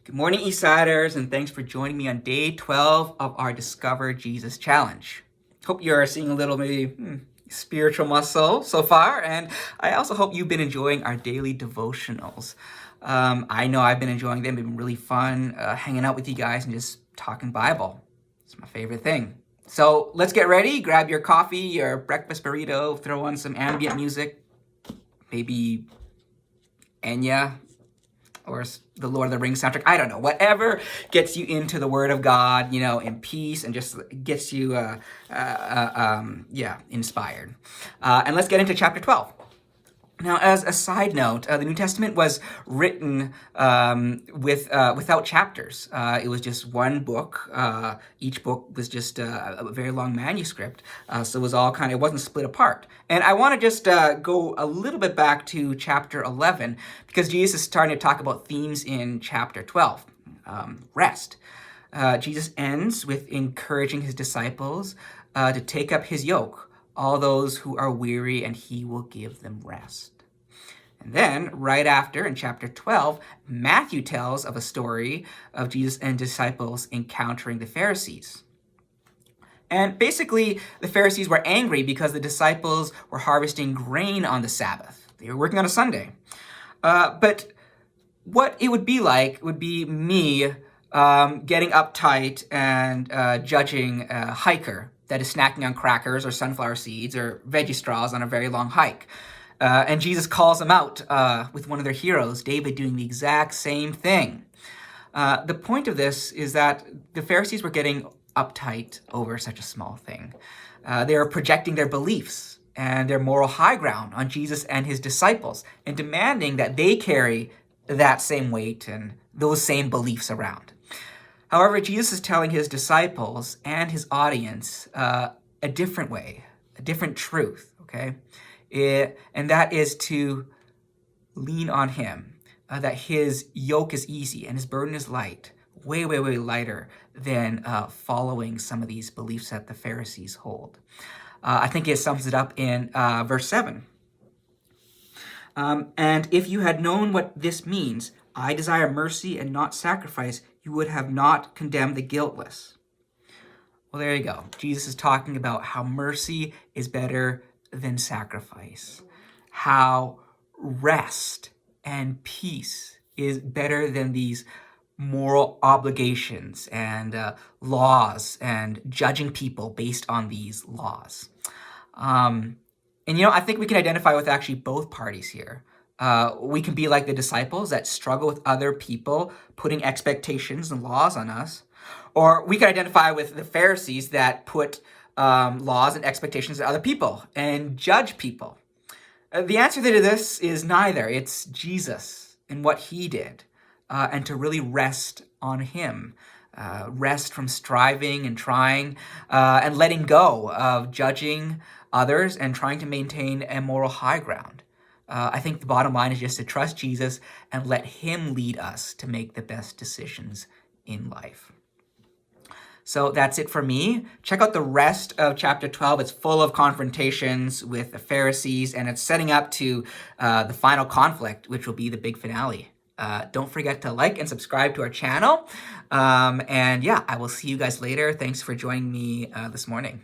Good morning, Eastsiders, and thanks for joining me on day 12 of our Discover Jesus Challenge. Hope you're seeing a little maybe spiritual muscle so far, and I also hope you've been enjoying our daily devotionals. I know I've been enjoying them. They've been really fun hanging out with you guys and just talking Bible. It's my favorite thing. So let's get ready. Grab your coffee, your breakfast burrito, throw on some ambient music, maybe Enya, or the Lord of the Rings soundtrack. I don't know. Whatever gets you into the Word of God, in peace and just gets you, inspired. And let's get into chapter 12. Now, as a side note, the New Testament was written without chapters. It was just one book. Each book was just a very long manuscript, so it was all it wasn't split apart. And I want to just go a little bit back to chapter 11, because Jesus is starting to talk about themes in chapter 12. Rest. Jesus ends with encouraging his disciples to take up his yoke, all those who are weary, and he will give them rest. And then, right after, in chapter 12, Matthew tells of a story of Jesus and disciples encountering the Pharisees. And basically, the Pharisees were angry because the disciples were harvesting grain on the Sabbath. They were working on a Sunday. But what it would be like would be me getting uptight and judging a hiker that is snacking on crackers or sunflower seeds or veggie straws on a very long hike. And Jesus calls them out with one of their heroes, David, doing the exact same thing. The point of this is that the Pharisees were getting uptight over such a small thing. They were projecting their beliefs and their moral high ground on Jesus and his disciples and demanding that they carry that same weight and those same beliefs around. However, Jesus is telling his disciples and his audience a different way, a different truth, okay? And that is to lean on him, that his yoke is easy and his burden is light, way, way, way lighter than following some of these beliefs that the Pharisees hold. I think it sums it up in verse 7. And if you had known what this means, I desire mercy and not sacrifice, you would have not condemned the guiltless. Well, there you go. Jesus is talking about how mercy is better than sacrifice, how rest and peace is better than these moral obligations and laws and judging people based on these laws. I think we can identify with actually both parties here. We can be like the disciples that struggle with other people putting expectations and laws on us. Or we can identify with the Pharisees that put laws and expectations on other people and judge people. The answer to this is neither. It's Jesus and what he did, and to really rest on him. Rest from striving and trying and letting go of judging others and trying to maintain a moral high ground. I think the bottom line is just to trust Jesus and let him lead us to make the best decisions in life. So that's it for me. Check out the rest of chapter 12. It's full of confrontations with the Pharisees, and it's setting up to the final conflict, which will be the big finale. Don't forget to like and subscribe to our channel. I will see you guys later. Thanks for joining me this morning.